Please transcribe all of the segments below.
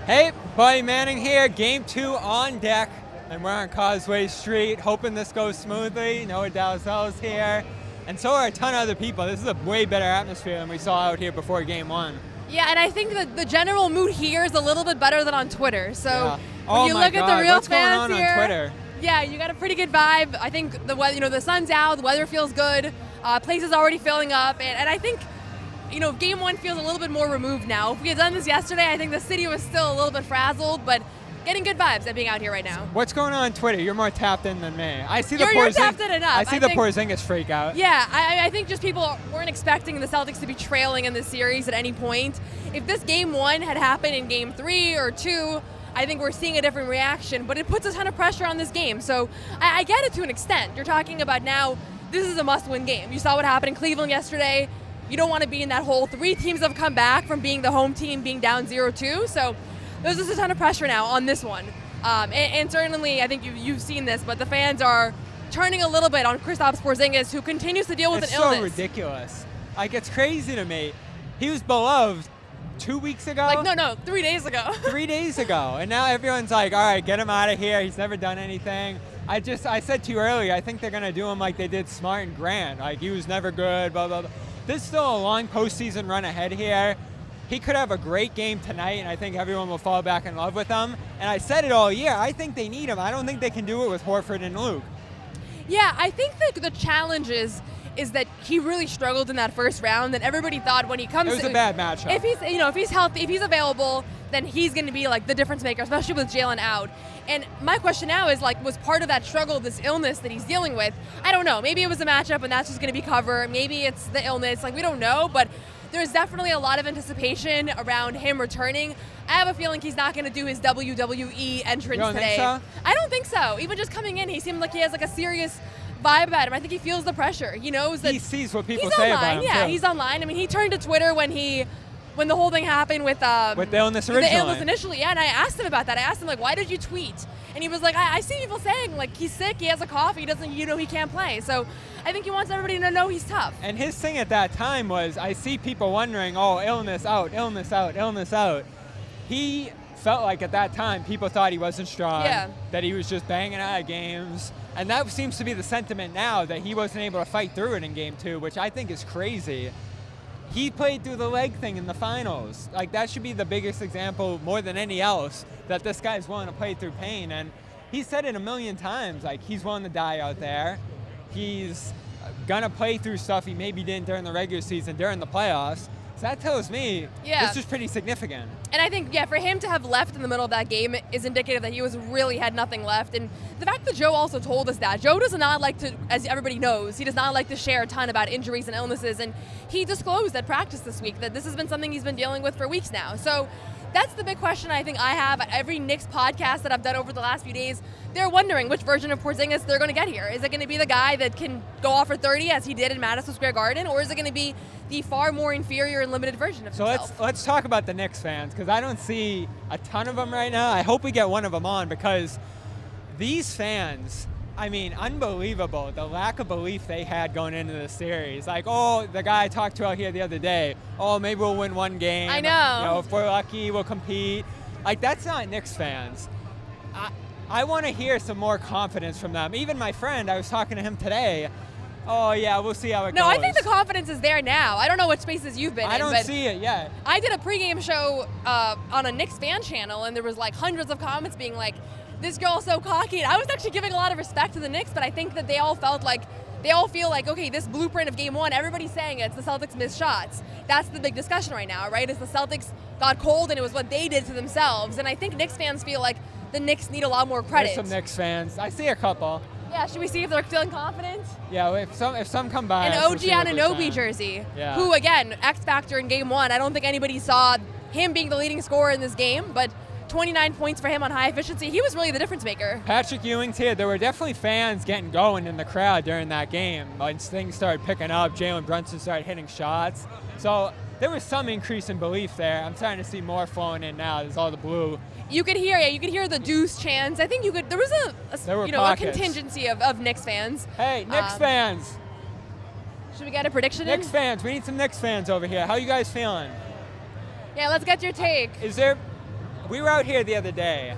Hey, Buddy Manning here, Game 2 on deck, and we're on Causeway Street, hoping this goes smoothly. Noah Dalzell's here, and so are a ton of other people. This is a way better atmosphere than we saw out here before Game 1. Yeah, and I think that the general mood here is a little bit better than on Twitter. So Yeah. when you look at the real what's fans going on here, Twitter? yeah, you got a pretty good vibe. I think the weather, the sun's out, the weather feels good, place is already filling up, and I think Game 1 feels a little bit more removed now. If we had done this yesterday, I think the city was still a little bit frazzled, but getting good vibes at being out here right now. What's going on Twitter? You're more tapped in than me. I see You're tapped in enough. I see the Porzingis freak out. Yeah, I think just people weren't expecting the Celtics to be trailing in this series at any point. If this Game 1 had happened in Game 3 or 2, I think we're seeing a different reaction, but it puts a ton of pressure on this game. So I get it to an extent. You're talking about now, this is a must-win game. You saw what happened in Cleveland yesterday. You don't want to be in that hole. 3 teams have come back from being the home team, being down 0-2. So there's just a ton of pressure now on this one. And certainly, I think you've seen this, but the fans are turning a little bit on Kristaps Porzingis, who continues to deal with an illness. It's so ridiculous. Like, it's crazy to me. He was beloved 2 weeks ago? No, 3 days ago. 3 days ago. And now everyone's like, all right, get him out of here. He's never done anything. I said to you earlier, I think they're going to do him like they did Smart and Grant. Like, he was never good, blah, blah, blah. There's still a long postseason run ahead here. He could have a great game tonight, and I think everyone will fall back in love with him. And I said it all year. I think they need him. I don't think they can do it with Horford and Luke. Yeah, I think that the challenge is that he really struggled in that first round, and everybody thought when he comes, it was a bad matchup. If he's healthy, if he's available, then he's going to be like the difference maker, especially with Jalen out. And my question now is, like, was part of that struggle this illness that he's dealing with? I don't know. Maybe it was a matchup and that's just going to be cover. Maybe it's the illness. Like, we don't know, but there's definitely a lot of anticipation around him returning. I have a feeling he's not going to do his WWE entrance you don't today. Think so? I don't think so. Even just coming in, he seemed like he has like a serious vibe about him. I think he feels the pressure. He knows that he sees what people say online. about him. Yeah, too. he's online. I mean, he turned to Twitter when the whole thing happened with the illness originally. The illness initially, yeah, and I asked him about that. I asked him, like, why did you tweet? And he was like, I see people saying, like, he's sick, he has a cough, he doesn't, he can't play. So I think he wants everybody to know he's tough. And his thing at that time was, I see people wondering, oh, illness out, illness out, illness out. He felt like at that time people thought he wasn't strong, that he was just banging out of games. And that seems to be the sentiment now, that he wasn't able to fight through it in Game 2, which I think is crazy. He played through the leg thing in the finals. Like, that should be the biggest example, more than any else, that this guy's willing to play through pain. And he said it a million times, like, he's willing to die out there. He's gonna play through stuff he maybe didn't during the regular season, during the playoffs. So that tells me this is pretty significant. And I think, for him to have left in the middle of that game is indicative that he had nothing left. And the fact that Joe also told us that. Joe does not like to, as everybody knows, he does not like to share a ton about injuries and illnesses. And he disclosed at practice this week that this has been something he's been dealing with for weeks now. So that's the big question I think I have at every Knicks podcast that I've done over the last few days. They're wondering which version of Porzingis they're going to get here. Is it going to be the guy that can go off for 30 as he did in Madison Square Garden, or is it going to be the far more inferior and limited version of himself? So let's talk about the Knicks fans, because I don't see a ton of them right now. I hope we get one of them on, because these fans, I mean, unbelievable, the lack of belief they had going into the series. Like, oh, the guy I talked to out here the other day, oh, maybe we'll win one game. I know. If we're lucky, we'll compete. Like, that's not Knicks fans. I want to hear some more confidence from them. Even my friend, I was talking to him today. Oh, yeah, we'll see how it goes. No, I think the confidence is there now. I don't know what spaces you've been in. I don't see it yet. I did a pregame show on a Knicks fan channel, and there was like hundreds of comments being like, this girl's so cocky. And I was actually giving a lot of respect to the Knicks, but I think that they all feel like, okay, this blueprint of Game 1, everybody's saying it's the Celtics missed shots. That's the big discussion right now, right? Is the Celtics got cold and it was what they did to themselves. And I think Knicks fans feel like the Knicks need a lot more credit. There's some Knicks fans. I see a couple. Yeah, should we see if they're feeling confident? Yeah, if some come by. An OG Anunoby jersey, who, again, X factor in Game 1. I don't think anybody saw him being the leading scorer in this game, but 29 points for him on high efficiency. He was really the difference maker. Patrick Ewing's here. There were definitely fans getting going in the crowd during that game. Once things started picking up, Jalen Brunson started hitting shots. So there was some increase in belief there. I'm starting to see more flowing in now. There's all the blue. You could hear the Deuce chants. I think there was a contingency of Knicks fans. Hey, Knicks fans. Should we get a prediction Knicks fans. We need some Knicks fans over here. How you guys feeling? Yeah, let's get your take. Is there we were out here the other day.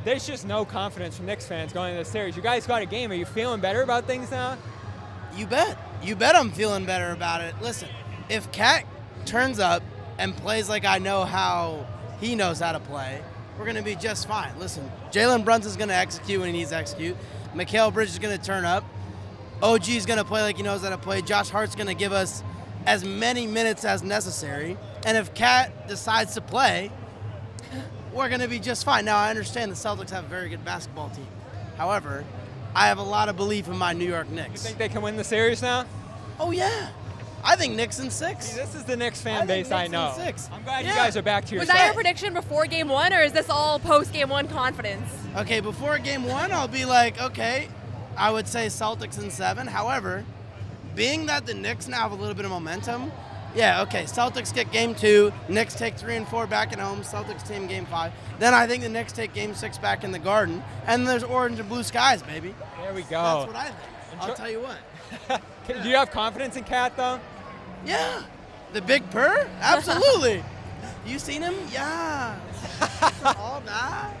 There's just no confidence from Knicks fans going into the series. You guys got a game. Are you feeling better about things now? You bet. You bet I'm feeling better about it. Listen, if Cat turns up and plays like I know how he knows how to play, we're going to be just fine. Listen, Jalen Brunson's going to execute when he needs to execute. Mikal Bridges is going to turn up. OG's going to play like he knows how to play. Josh Hart's going to give us as many minutes as necessary. And if Cat decides to play, we're going to be just fine. Now, I understand the Celtics have a very good basketball team. However, I have a lot of belief in my New York Knicks. You think they can win the series now? Oh, yeah. I think Knicks in 6. See, this is the Knicks fan base I know. 6. I'm glad you guys are back to your Was side. that your prediction before Game 1, or is this all post-Game 1 confidence? Okay, before Game 1, I'll be like, okay, I would say Celtics in 7. However, being that the Knicks now have a little bit of momentum, yeah, okay, Celtics get Game 2, Knicks take 3 and 4 back at home, Celtics team Game 5. Then I think the Knicks take Game 6 back in the Garden, and there's orange and blue skies, baby. There we go. That's what I think. I'll tell you what. Do you have confidence in Cat, though? Yeah. The big purr? Absolutely. You seen him? Yeah. All that.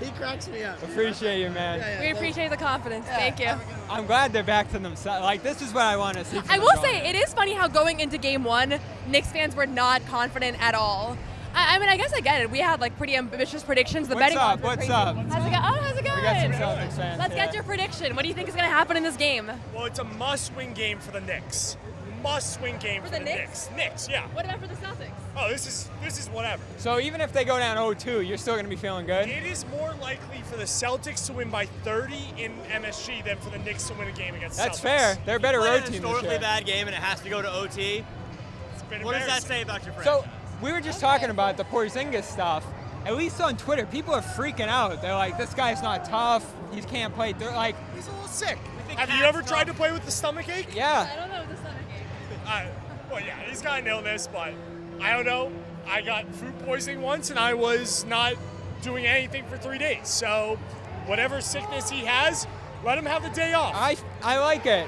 He cracks me up. Appreciate you, man. Yeah, We appreciate the confidence. Thank you. I'm glad they're back to themselves. Like, this is what I want to see. I will say, it is funny how going into Game 1, Knicks fans were not confident at all. I mean, I guess I get it. We had like pretty ambitious predictions. The betting odds were crazy. What's up? How's it going? Oh, how's it going? We got some Celtics fans. Let's get your prediction. What do you think is going to happen in this game? Well, it's a must-win game for the Knicks. Must-win game for the Knicks. Knicks, yeah. What about for the Celtics? Oh, this is whatever. So even if they go down 0-2, you're still going to be feeling good? It is more likely for the Celtics to win by 30 in MSG than for the Knicks to win a game against the Celtics. That's fair. They're a better road team this year. Historically bad game and it has to go to OT. What does that say about your friend? So we were just talking about the Porzingis stuff. At least on Twitter, people are freaking out. They're like, this guy's not tough. He can't play. They're like, he's a little sick. Have you ever tried to play with the stomach ache? Yeah. I don't know what the stomach ache. Well, yeah, he's got an illness, but I don't know. I got food poisoning once, and I was not doing anything for 3 days. So whatever sickness he has, let him have the day off. I like it.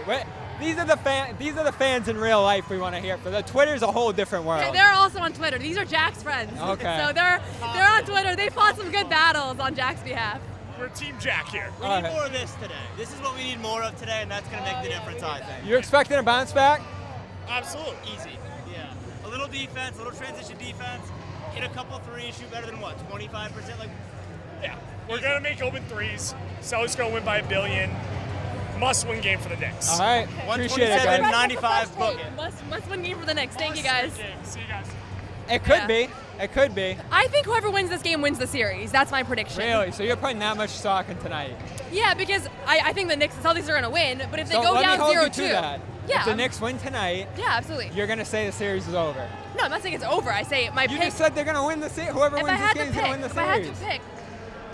These are the fans in real life we want to hear. For the Twitter's a whole different world. Yeah, they're also on Twitter. These are Jack's friends. Okay. So they're on Twitter. They fought some good battles on Jack's behalf. We're Team Jack here. We need more of this today. This is what we need more of today, and that's going to make the difference, I think. You're expecting a bounce back? Absolutely. Easy. Yeah. A little defense, a little transition defense, hit a couple threes, shoot better than what, 25%? Yeah. We're going to make open threes. Celtics going to win by $1 billion. Must-win game for the Knicks. All right. Appreciate it, guys. 95 book it. Must-win game for the Knicks. Thank you, guys. See you guys. It could be. It could be. I think whoever wins this game wins the series. That's my prediction. Really? So you're putting that much stock in tonight? Yeah, because I think the Knicks and Celtics are going to win, but if they So go let down me hold 0-2. you to that. Yeah. If the Knicks win tonight, Yeah, absolutely. you're going to say the series is over. No, I'm not saying it's over. I say my You pick. just said they're going to win the series. Whoever if wins I had this to game is going to win the pick, series. if I had to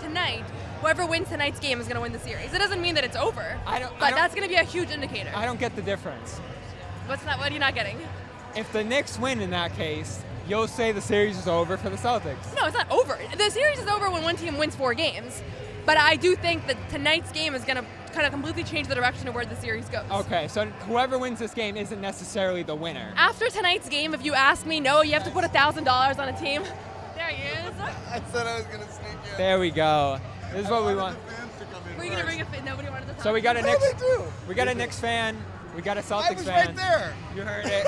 pick tonight, whoever wins tonight's game is going to win the series. It doesn't mean that it's over, but that's going to be a huge indicator. I don't get the difference. What are you not getting? If the Knicks win in that case, you'll say the series is over for the Celtics. No, it's not over. The series is over when one team wins 4 games. But I do think that tonight's game is going to kind of completely change the direction of where the series goes. Okay, so whoever wins this game isn't necessarily the winner. After tonight's game, if you ask me, no, you have to put $1,000 on a team. There he is. I said I was going to sneak in. There we go. This is what we want. We're going to bring a fit. Nobody wanted to talk. So we got a No, Knicks. they do. We got a Knicks fan. We got a Celtics I was fan. right there. You heard it.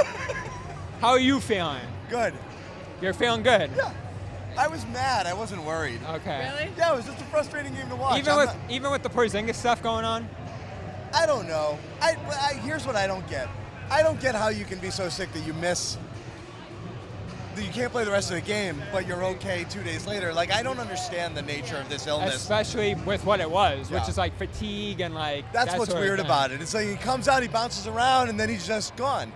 How are you feeling? Good. You're feeling good. Yeah. I was mad. I wasn't worried. Okay. Really? Yeah, it was just a frustrating game to watch. Even with the Porzingis stuff going on. I don't know. Here's what I don't get. I don't get how you can be so sick that you miss. That you can't play the rest of the game, but you're okay 2 days later. Like, I don't understand the nature of this illness. Especially with what it was, which Yeah. is like fatigue and like. That's that what's sort of weird thing. about it. It's like he comes out, he bounces around, and then he's just gone.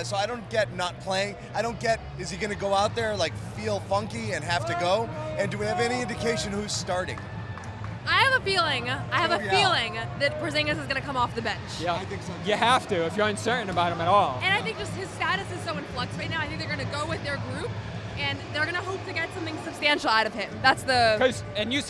So I don't get not playing. I don't get, is he going to go out there, like, feel funky and have to go? And do we have any indication who's starting? I have a feeling. Yeah. feeling that Porzingis is going to come off the bench. Yeah. I think so, too. You have to if you're uncertain about him at all. And I think just his status is so in flux right now. I think they're going to go with their group, and they're going to hope to get something substantial out of him. That's the.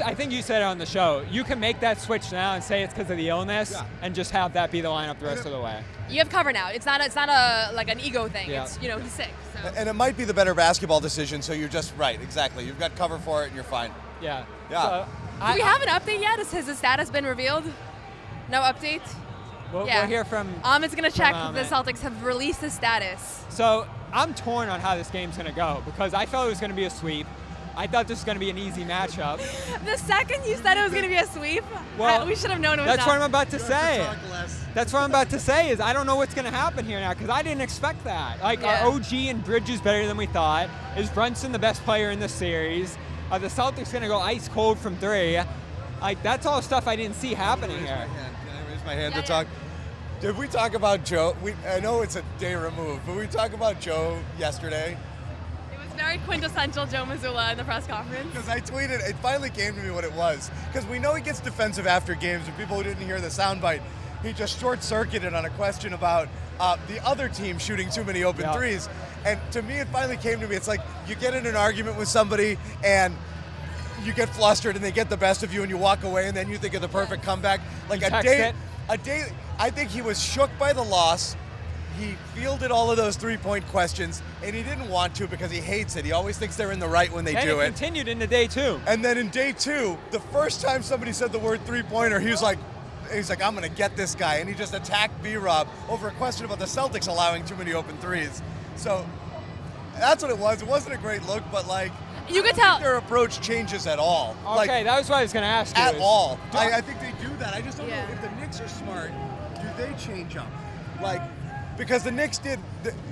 I think you said it on the show. You can make that switch now and say it's because of the illness, and just have that be the lineup the rest of the way. You have cover now. It's not a like an ego thing. Yeah. It's he's sick. So. And it might be the better basketball decision, so you're just right, exactly. You've got cover for it and you're fine. Yeah. Yeah. So, do we have an update yet? Has his status been revealed? No update? We'll hear from Amit's going to check if Amit. the Celtics have released his status. So I'm torn on how this game's going to go because I felt it was going to be a sweep. I thought this was going to be an easy matchup. The second you said it was going to be a sweep, Well, we should have known it was That's not. what I'm about to say. That's what I'm about to say is I don't know what's going to happen here now because I didn't expect that. Like, our OG and Bridge is better than we thought. Is Brunson the best player in the series? Are the Celtics going to go ice cold from 3? Like, that's all stuff I didn't see happening here. Can I raise my hand to talk? Did we talk about Joe? I know it's a day removed, but we talked about Joe yesterday. It was very quintessential Joe Mazzulla in the press conference. Because I tweeted, it finally came to me what it was. Because we know he gets defensive after games, and people who didn't hear the soundbite, he just short-circuited on a question about the other team shooting too many open threes. And to me, it finally came to me. It's like you get in an argument with somebody, and you get flustered, and they get the best of you, and you walk away, and then you think of the perfect comeback. Like a day. I think he was shook by the loss. He fielded all of those three-point questions, and he didn't want to because he hates it. He always thinks they're in the right when they do it. And it continued into day 2. And then in day 2, the first time somebody said the word three-pointer, he's like, I'm going to get this guy. And he just attacked B-Rob over a question about the Celtics allowing too many open threes. So that's what it was. It wasn't a great look, but like, you could tell their approach changes at all. Okay, that was what I was going to ask you. At all. I think they do that. I just don't know Yeah. if the Knicks are smart, do they change up? Like, because the Knicks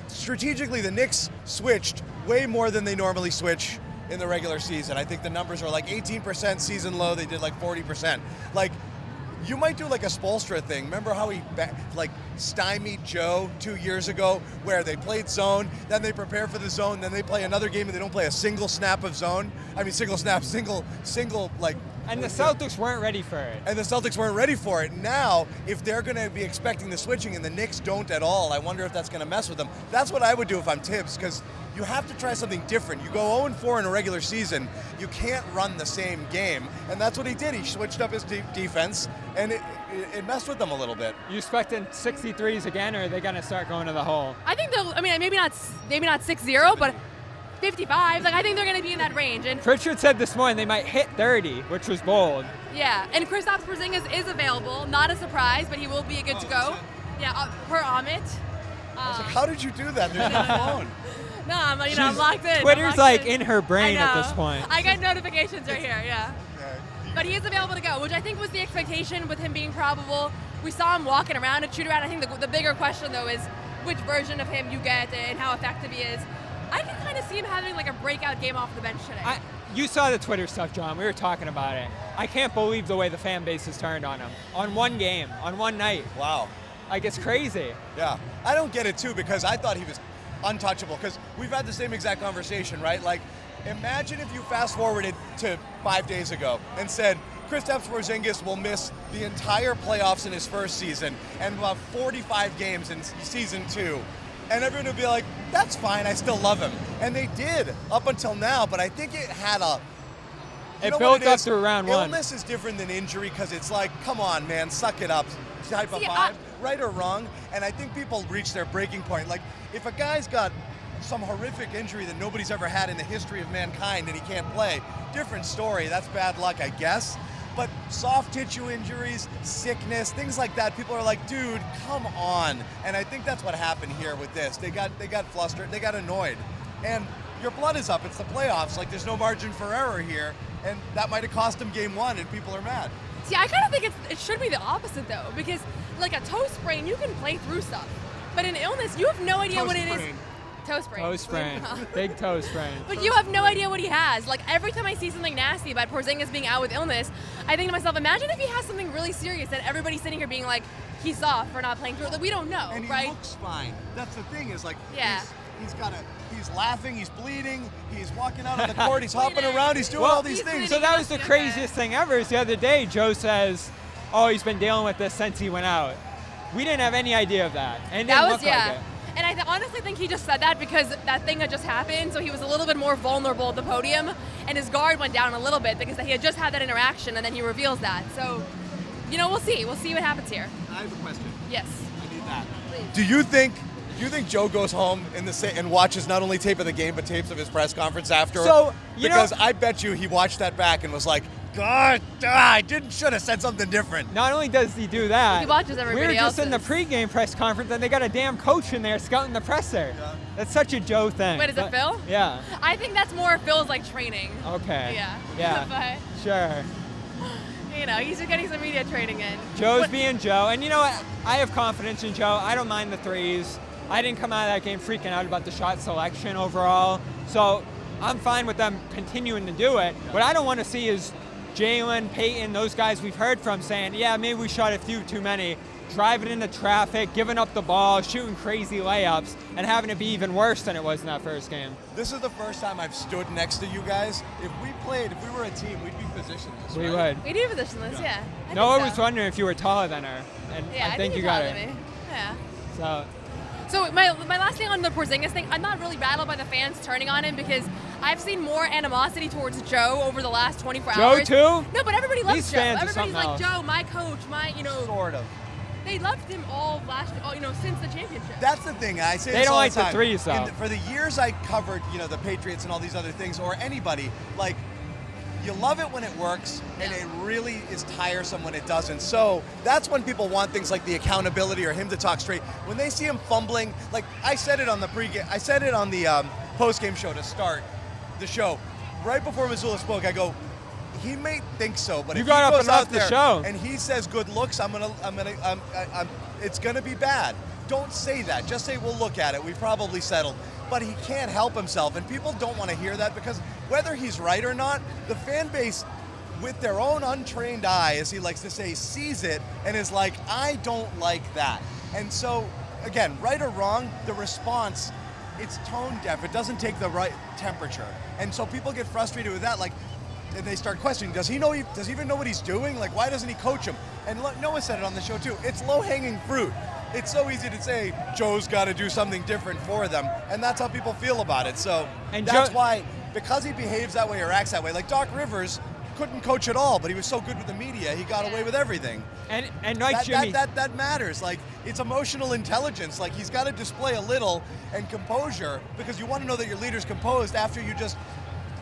strategically, the Knicks switched way more than they normally switch in the regular season. I think the numbers are like 18% season low. They did like 40%. Like, you might do like a Spoelstra thing. Remember how he stymied Joe 2 years ago where they played zone, then they prepare for the zone, then they play another game and they don't play a single snap of zone? I mean, single snap, single like. And the Celtics weren't ready for it. And the Celtics weren't ready for it. Now, if they're going to be expecting the switching and the Knicks don't at all, I wonder if that's going to mess with them. That's what I would do if I'm Tibbs, because you have to try something different. You go 0-4 in a regular season, you can't run the same game. And that's what he did. He switched up his defense, and it messed with them a little bit. You expecting 63s again, or are they going to start going to the hole? I think they'll. I mean, maybe not 6-0, but 55. Like, I think they're going to be in that range. And Pritchard said this morning they might hit 30, which was bold. yeah, and Kristaps Porzingis is available. Not a surprise, but he will be good to go. Yeah, per Amit. How did you do that? There's no phone. No, I'm locked in. Twitter's like in her brain at this point. I got notifications right here, yeah. But he is available to go, which I think was the expectation with him being probable. We saw him walking around and shoot around. I think the bigger question, though, is which version of him you get and how effective he is. I can kind of see him having like a breakout game off the bench today. You saw the Twitter stuff, John. We were talking about it. I can't believe the way the fan base has turned on him. On one game, on one night. Wow. Like, it's crazy. Yeah. I don't get it, too, because I thought he was untouchable, because we've had the same exact conversation, right? Like, imagine if you fast-forwarded to 5 days ago and said, Kristaps Porzingis will miss the entire playoffs in his first season and about 45 games in season 2. And everyone would be like, that's fine, I still love him. And they did up until now, but I think it had it built up to round 1. Illness is different than injury because it's like, come on, man, suck it up type of vibe, right or wrong. And I think people reach their breaking point. Like, if a guy's got some horrific injury that nobody's ever had in the history of mankind and he can't play, different story. That's bad luck, I guess. But soft tissue injuries, sickness, things like that, people are like, dude, come on. And I think that's what happened here with this. They got flustered, they got annoyed. And your blood is up, it's the playoffs, like there's no margin for error here. And that might have cost them game 1 and people are mad. See, I kind of think it should be the opposite though, because like a toe sprain, you can play through stuff. But an illness, you have no idea what it is. Toe sprain. Toe sprain. Big toe sprain. But you have no idea what he has. Like, every time I see something nasty about Porzingis being out with illness, I think to myself, imagine if he has something really serious and everybody's sitting here being like, he's off for not playing through it. Like, we don't know, and right? he looks fine. That's the thing, is like, yeah. he's laughing, he's bleeding, he's walking out on the court, he's hopping around, he's doing all these things. So that was the craziest thing ever. Is the other day, Joe says, oh, he's been dealing with this since he went out. We didn't have any idea of that. And it didn't look like it. And I honestly think he just said that because that thing had just happened, so he was a little bit more vulnerable at the podium, and his guard went down a little bit because he had just had that interaction, and then he reveals that. So, we'll see. We'll see what happens here. I have a question. Yes. I need that. Please. Do you think you think Joe goes home and watches not only tape of the game but tapes of his press conference after? So because I bet you he watched that back and was like, God, I should have said something different. Not only does he do that, He watches everybody we were just in the else's. pregame press conference and they got a damn coach in there scouting the presser. Yeah. That's such a Joe thing. Wait, is it Phil? Yeah. I think that's more Phil's like training. Okay. Yeah. Yeah. Sure. But, you know, he's just getting some media training in. Joe's being Joe. And you know what? I have confidence in Joe. I don't mind the threes. I didn't come out of that game freaking out about the shot selection overall. So I'm fine with them continuing to do it. What I don't want to see is Jalen, Peyton, those guys we've heard from saying, yeah, maybe we shot a few too many, driving into traffic, giving up the ball, shooting crazy layups, and having it be even worse than it was in that first game. This is the first time I've stood next to you guys. If we were a team, we'd be positionless. We right? would. We do positionless, yeah. I Noah think was so. wondering if you were taller than her, and Yeah, I think you he's got taller it. than me. Yeah. So So my last thing on the Porzingis thing, I'm not really rattled by the fans turning on him because I've seen more animosity towards Joe over the last 24 Joe hours. too? No, but everybody loves These Joe. fans are Everybody's something like, else. Joe, my coach, Sort of. they loved him all since the championship. That's the thing. I say They this don't all like the the time. threes, though. For the years I covered, the Patriots and all these other things, or anybody, like, you love it when it works, and it really is tiresome when it doesn't. So that's when people want things like the accountability or him to talk straight. When they see him fumbling, like I said it on the pregame, I said it on the postgame show to start the show. Right before Missoula spoke, I go, he may think so, but You if got he up goes and out left the there show. and he says good looks, it's gonna be bad. Don't say that. Just say we'll look at it. We probably settled. But he can't help himself, and people don't want to hear that because whether he's right or not, the fan base, with their own untrained eye, as he likes to say, sees it and is like, I don't like that. And so, again, right or wrong, the response, it's tone deaf. It doesn't take the right temperature. And so people get frustrated with that, and they start questioning, does he even know what he's doing? Like, why doesn't he coach him? And Noah said it on the show too. It's low-hanging fruit. It's so easy to say, Joe's got to do something different for them, and that's how people feel about it. So that's why, because he behaves that way or acts that way, like Doc Rivers couldn't coach at all, but he was so good with the media, he got away with everything. And like Jimmy, that matters. Like, it's emotional intelligence. Like, he's got to display a little and composure, because you want to know that your leader's composed after you just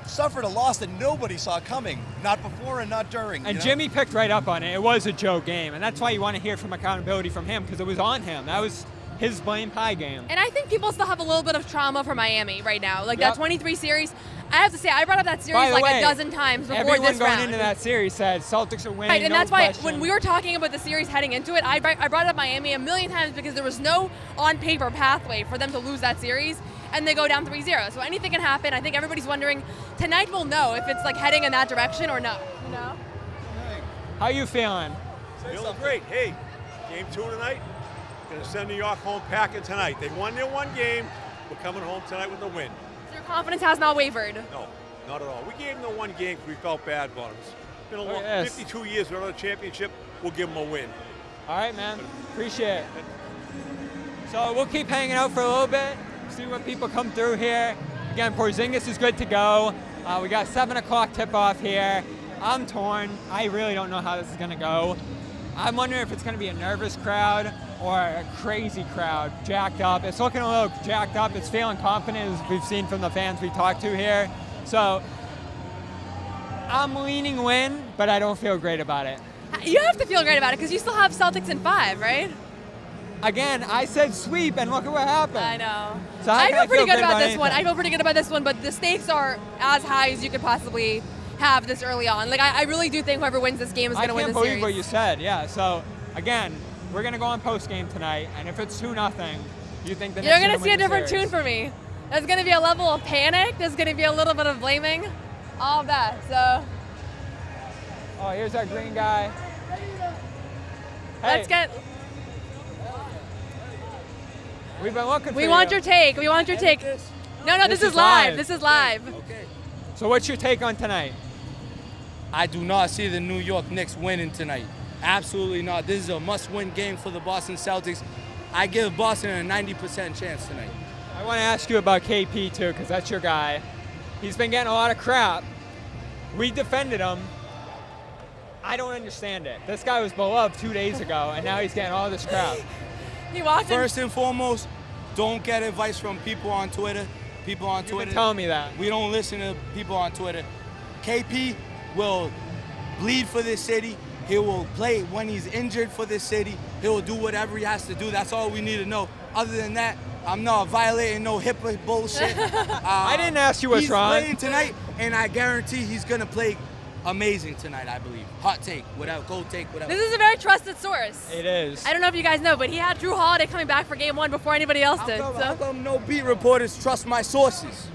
suffered a loss that nobody saw coming, not before and not during. And Jimmy picked right up on it. It was a Joe game, and that's why you want to hear from accountability from him, because it was on him. That was his blame pie game. And I think people still have a little bit of trauma for Miami right now. Like Yep. that 23 series, I have to say, I brought up that By series the like way, a dozen times before everyone this going round. into that series said Celtics are winning. Right, and no that's why question. when we were talking about the series heading into it, I brought up Miami a million times because there was no on-paper pathway for them to lose that series, and they go down 3-0. So anything can happen. I think everybody's wondering, tonight we'll know if it's like heading in that direction or not, you know? How you feeling? Feeling great. Hey, game 2 tonight. Going to send New York home packing tonight. They won their one game. We're coming home tonight with a win. So your confidence has not wavered. No, not at all. We gave them the one game because we felt bad about them. It's been a long, yes. 52 years without a championship. We'll give them a win. All right, man. Appreciate it. So we'll keep hanging out for a little bit, see what people come through here. Again, Porzingis is good to go. We got 7 o'clock tip-off here. I'm torn. I really don't know how this is going to go. I'm wondering if it's going to be a nervous crowd or a crazy crowd, jacked up. It's looking a little jacked up. It's feeling confident, as we've seen from the fans we talked to here. So I'm leaning win, but I don't feel great about it. You have to feel great about it because you still have Celtics in 5, right? Again, I said sweep, and look at what happened. I know. So I feel pretty good about this anything? one. I feel pretty good about this one, but the stakes are as high as you could possibly have this early on. Like, I really do think whoever wins this game is going to win the I can't believe series. what you said, yeah. So, again, we're going to go on post-game tonight, and if it's 2-0, you think the Knicks You're are going to see win a the different series. tune for me. There's going to be a level of panic. There's going to be a little bit of blaming. All of that, so. Oh, here's our green guy. Hey, Let's get. we've been looking for We you. want your take. We want your take. No, this is live. This is live. Okay. So what's your take on tonight? I do not see the New York Knicks winning tonight. Absolutely not. This is a must-win game for the Boston Celtics. I give Boston a 90% chance tonight. I want to ask you about KP, too, because that's your guy. He's been getting a lot of crap. We defended him. I don't understand it. This guy was beloved 2 days ago, and now he's getting all this crap. He walked in. First and foremost, Don't get advice from people on Twitter. People on Twitter. You've been telling me that. We don't listen to people on Twitter. KP will bleed for this city. He will play when he's injured for this city. He will do whatever he has to do. That's all we need to know. Other than that, I'm not violating no HIPAA bullshit. I didn't ask you what's wrong. He's playing tonight, and I guarantee he's going to play amazing tonight, I believe. Hot take, whatever, cold take, whatever. This is a very trusted source. It is. I don't know if you guys know, but he had Drew Holiday coming back for game 1 before anybody else did. How come no beat reporters trust my sources?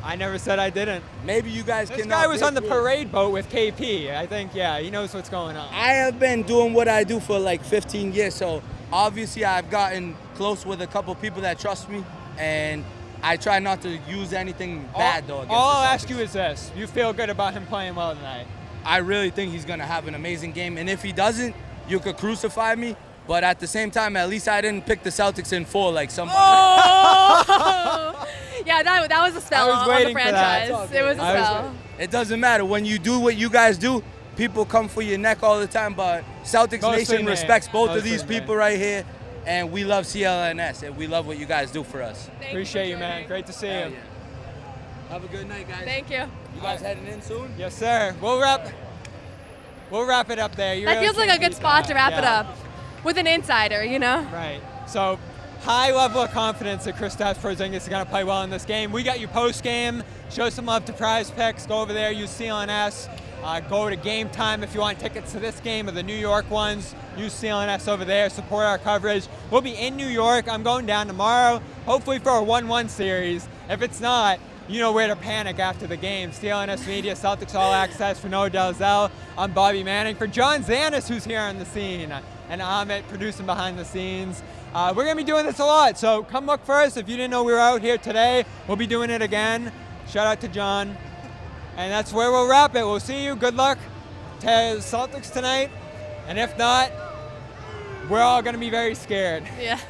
I never said I didn't. Maybe you guys can. This guy was on the parade boat with KP. I think, yeah, he knows what's going on. I have been doing what I do for like 15 years, so obviously I've gotten close with a couple people that trust me, and I try not to use anything bad, though. All I'll ask you is this. You feel good about him playing well tonight? I really think he's going to have an amazing game, and if he doesn't, you could crucify me, but at the same time, at least I didn't pick the Celtics in 4 like somebody. Oh! Yeah, that was a spell on the franchise. It was a spell. It doesn't matter. When you do what you guys do, people come for your neck all the time, but Celtics Nation respects both of these people right here, and we love CLNS, and we love what you guys do for us. Appreciate you, man. Great to see you. Yeah. Have a good night, guys. Thank you. You guys heading in soon? Yes, sir. We'll wrap it up there. That feels like a good spot to wrap it up with an insider, you know? Right. So, high level of confidence that Kristaps Porzingis is going to play well in this game. We got you post game. Show some love to Prize Picks. Go over there. Use CLNS. Go to Game Time if you want tickets to this game or the New York ones. Use CLNS over there. Support our coverage. We'll be in New York. I'm going down tomorrow, hopefully for a 1-1 series. If it's not, you know where to panic after the game. CLNS Media, Celtics All Access. For Noah Delzell, I'm Bobby Manning. For John Zanis, who's here on the scene, and Amit producing behind the scenes. We're going to be doing this a lot, so come look for us. If you didn't know we were out here today, we'll be doing it again. Shout out to John. And that's where we'll wrap it. We'll see you. Good luck to Celtics tonight. And if not, we're all going to be very scared. Yeah.